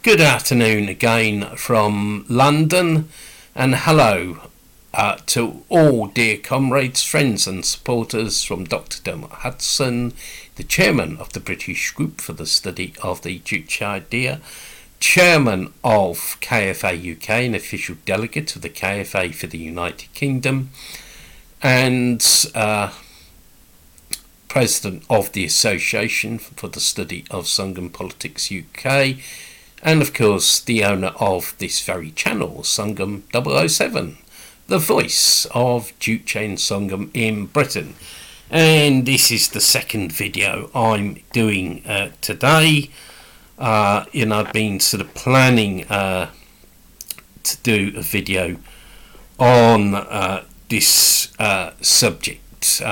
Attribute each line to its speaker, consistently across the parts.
Speaker 1: Good afternoon again from London, and hello to all dear comrades, friends and supporters from Dr. Dermot Hudson, the chairman of the British Group for the Study of the Juche Idea, chairman of KFA UK and official delegate of the KFA for the United Kingdom, and president of the Association for the Study of Songun Politics UK, and of course the owner of this very channel, Songun 007, the voice of Juche and Songun in Britain. And this is the second video I'm doing today. I've been sort of planning to do a video on this subject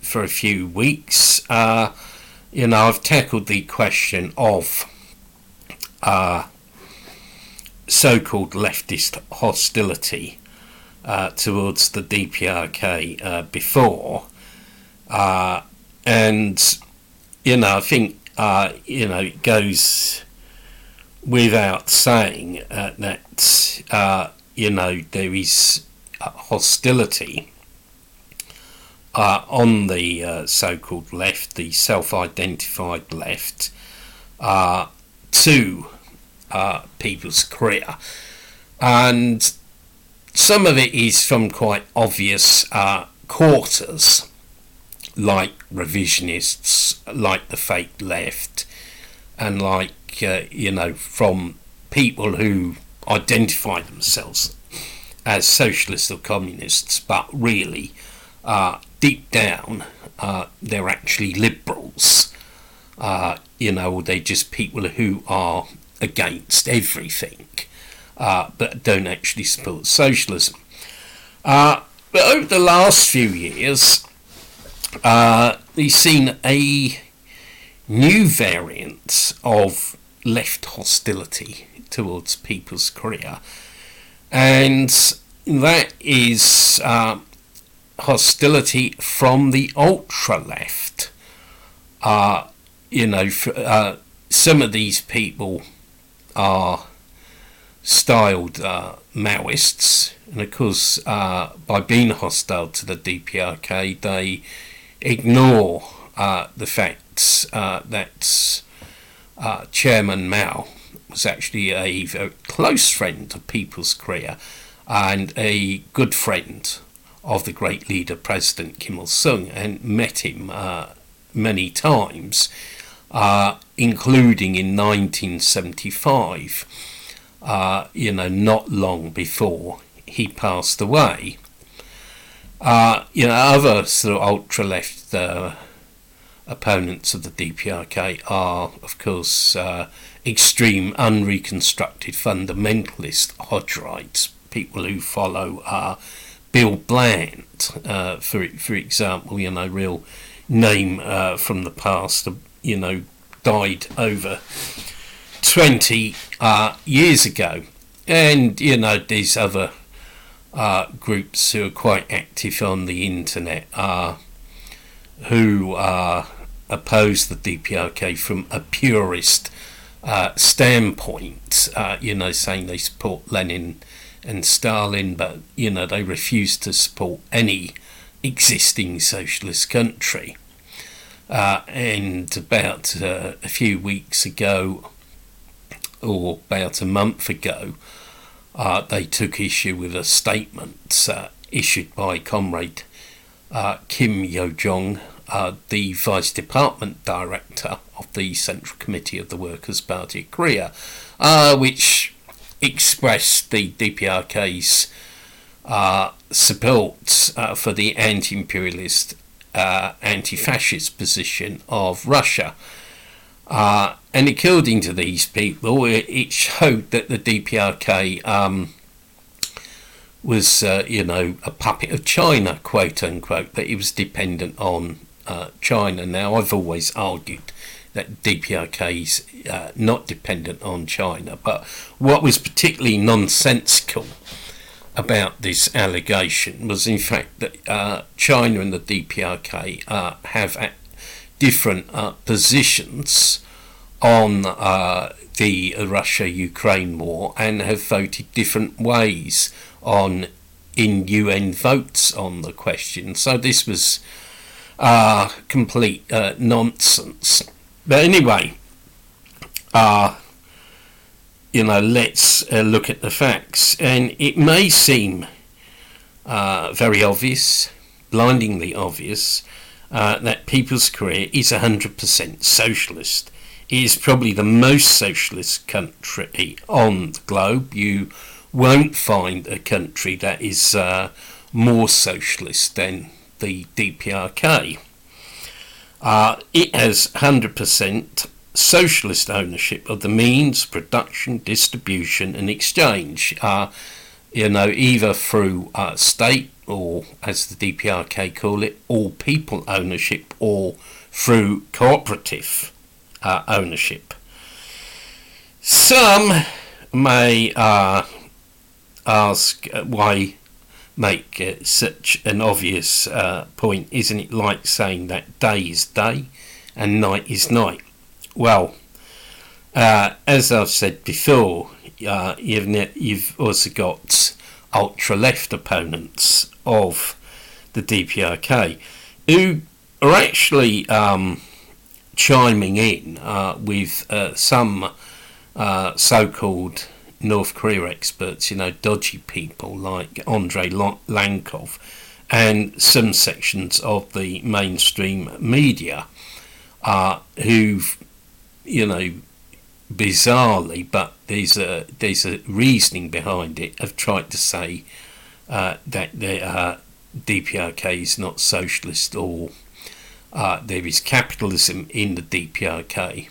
Speaker 1: for a few weeks. I've tackled the question of so-called leftist hostility towards the DPRK before, and I think it goes without saying that there is hostility on the so-called left, the self-identified left, to people's career, and some of it is from quite obvious quarters, like revisionists, like the fake left, and like from people who identify themselves as socialists or communists, but really deep down they're actually liberals. Or they're just people who are against everything, but don't actually support socialism. But over the last few years, we've seen a new variant of left hostility towards people's career, and that is hostility from the ultra-left. Some of these people are styled Maoists, and of course by being hostile to the DPRK they ignore the fact that Chairman Mao was actually a very close friend of people's career and a good friend of the great leader President Kim Il-sung, and met him many times, including in 1975, not long before he passed away. Other sort of ultra-left opponents of the DPRK are, of course, extreme, unreconstructed fundamentalist Hodgerites, people who follow Bill Bland, for example, real name from the past, died over 20 years ago. And these other groups who are quite active on the internet who oppose the DPRK from a purist standpoint, saying they support Lenin and Stalin, but they refuse to support any existing socialist country. And about a few weeks ago, or about a month ago, they took issue with a statement issued by Comrade Kim Yo-jong, the Vice Department Director of the Central Committee of the Workers' Party of Korea, which expressed the DPRK's support for the anti-imperialist, anti-fascist position of Russia. And according to these people, it showed that the DPRK was, a puppet of China, quote unquote, that it was dependent on China. Now, I've always argued that DPRK is not dependent on China, but what was particularly nonsensical about this allegation was, in fact, that China and the DPRK have different positions on the Russia-Ukraine war and have voted different ways in UN votes on the question. So this was complete nonsense. But anyway, let's look at the facts. And it may seem very obvious, blindingly obvious, that People's Korea is 100% socialist. It is probably the most socialist country on the globe. You won't find a country that is more socialist than the DPRK. It has 100% socialist ownership of the means, production, distribution and exchange, either through state or, as the DPRK call it, all people ownership, or through cooperative ownership. Some may ask why make such an obvious point. Isn't it like saying that day is day and night is night? Well, as I've said before, you've also got ultra-left opponents of the DPRK who are actually chiming in with some so-called North Korea experts, dodgy people like Andrei Lankov and some sections of the mainstream media who've, bizarrely, but there's a reasoning behind it, have tried to say that the DPRK is not socialist, or there is capitalism in the DPRK.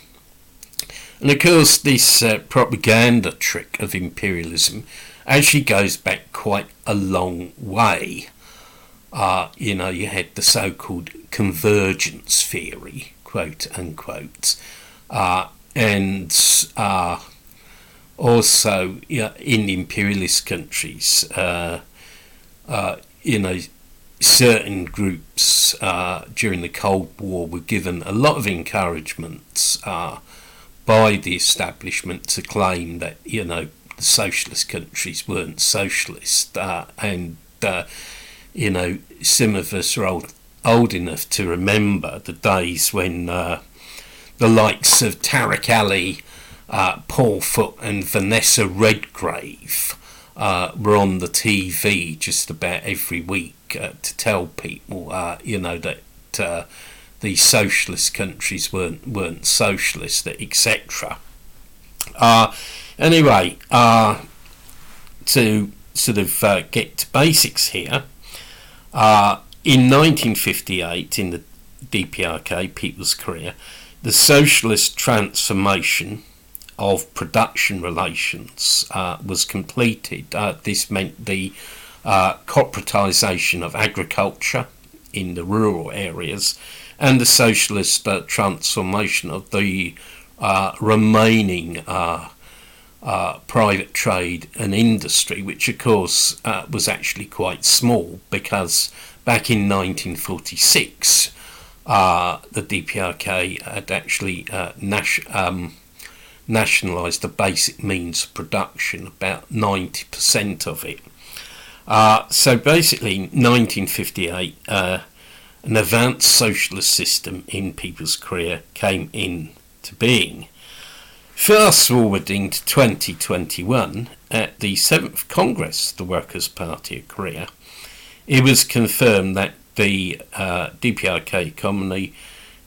Speaker 1: And of course, this propaganda trick of imperialism actually goes back quite a long way. You had the so-called convergence theory, quote unquote, and also in imperialist countries, certain groups during the Cold War were given a lot of encouragement by the establishment to claim that the socialist countries weren't socialist, and some of us are old enough to remember the days when the likes of Tariq Ali, Paul Foot and Vanessa Redgrave were on the TV just about every week to tell people that the socialist countries weren't socialist, etc. Anyway, to sort of get to basics here, in 1958 in the DPRK, People's Korea, the socialist transformation of production relations was completed. This meant the corporatisation of agriculture in the rural areas, and the socialist transformation of the remaining private trade and industry, which of course was actually quite small, because back in 1946 the DPRK had actually nationalised the basic means of production, about 90% of it. So basically, 1958, an advanced socialist system in People's Korea came into being. Fast forwarding to 2021, at the 7th Congress of the Workers' Party of Korea, it was confirmed that the DPRK economy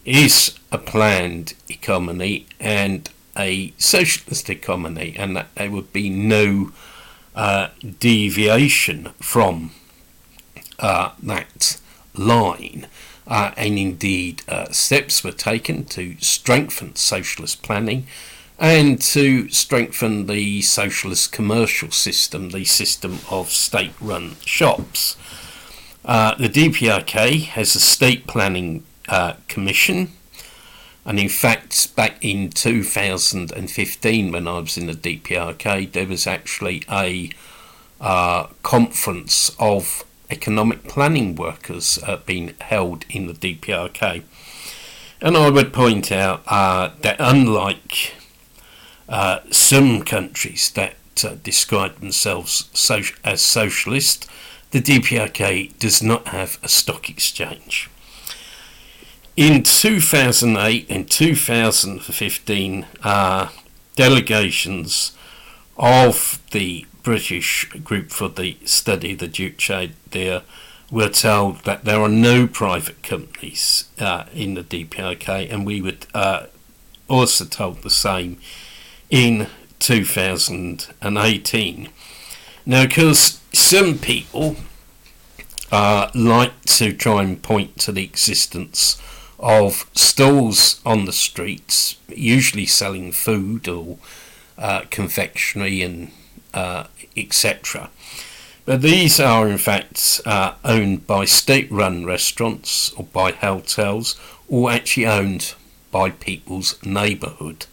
Speaker 1: is a planned economy and a socialist economy, and that there would be no deviation from that line. And indeed, steps were taken to strengthen socialist planning and to strengthen the socialist commercial system, the system of state-run shops. The DPRK has a state planning commission, and in fact back in 2015, when I was in the DPRK, there was actually a conference of economic planning workers being held in the DPRK. And I would point out that unlike some countries that describe themselves as socialist, the DPRK does not have a stock exchange. In 2008 and 2015, delegations of the British group for the study, the Juche Idea, were told that there are no private companies in the DPRK, and we were also told the same in 2018. Now, because some people like to try and point to the existence of stalls on the streets, usually selling food or confectionery and etc. But these are in fact owned by state-run restaurants or by hotels, or actually owned by people's neighbourhood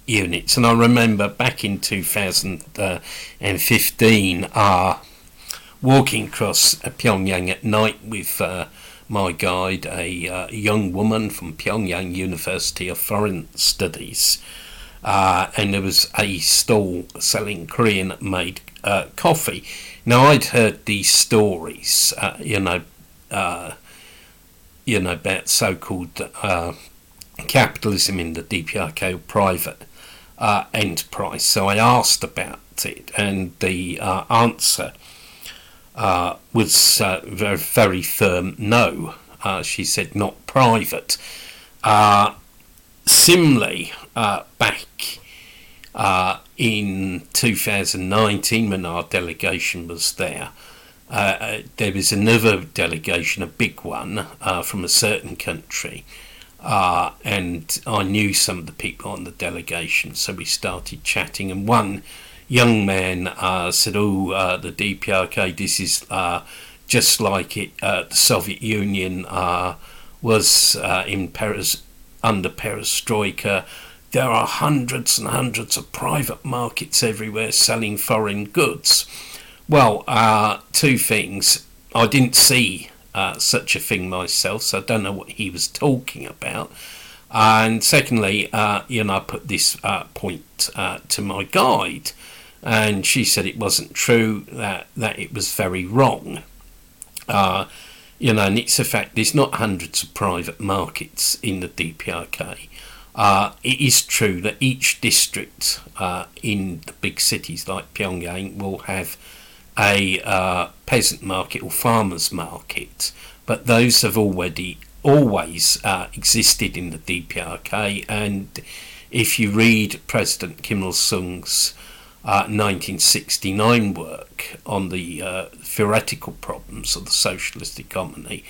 Speaker 1: units. And I remember back in 2015 walking across Pyongyang at night with my guide, a young woman from Pyongyang University of Foreign Studies, and there was a stall selling Korean-made coffee. Now, I'd heard these stories, about so-called capitalism in the DPRK, private enterprise. So I asked about it, and the answer was very, very firm no. She said not private. Similarly, back in 2019, when our delegation was there was another delegation, a big one, from a certain country, and I knew some of the people on the delegation, so we started chatting, and one young man said, the DPRK, this is just like it. The Soviet Union was under perestroika. There are hundreds and hundreds of private markets everywhere selling foreign goods. Well, two things. I didn't see such a thing myself, so I don't know what he was talking about. And secondly, I put this point to my guide, and she said it wasn't true, that it was very wrong. And it's a fact, there's not hundreds of private markets in the DPRK. It is true that each district in the big cities like Pyongyang will have a peasant market or farmers market, but those have always existed in the DPRK. And if you read President Kim Il-sung's 1969 work on the theoretical problems of the socialist economy,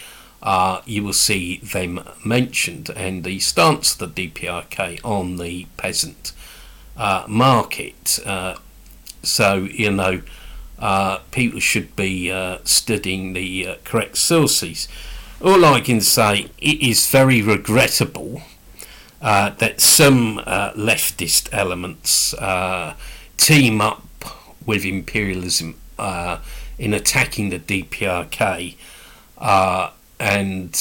Speaker 1: you will see them mentioned, and the stance of the DPRK on the peasant market. People should be studying the correct sources. All I can say, it is very regrettable that some leftist elements team up with imperialism in attacking the DPRK and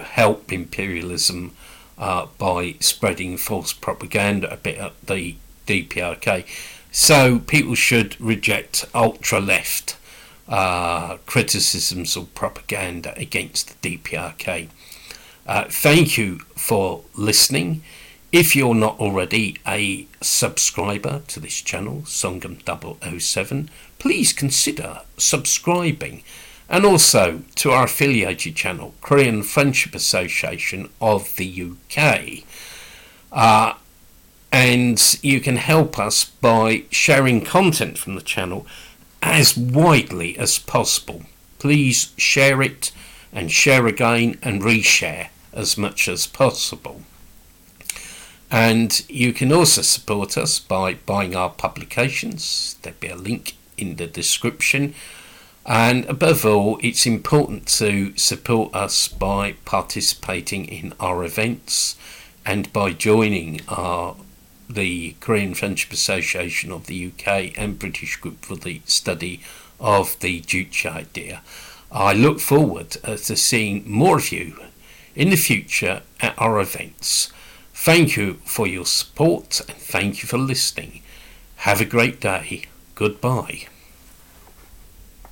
Speaker 1: help imperialism by spreading false propaganda about the DPRK. So people should reject ultra-left criticisms or propaganda against the DPRK. Thank you for listening. If you're not already a subscriber to this channel, Songun 007, please consider subscribing. And also to our affiliated channel, Korean Friendship Association of the UK. And you can help us by sharing content from the channel as widely as possible. Please share it and share again and reshare as much as possible. And you can also support us by buying our publications. There'll be a link in the description. And above all, it's important to support us by participating in our events and by joining the Korean Friendship Association of the UK and British group for the study of the Juche Idea. I look forward to seeing more of you in the future at our events. Thank you for your support and thank you for listening. Have a great day. Goodbye.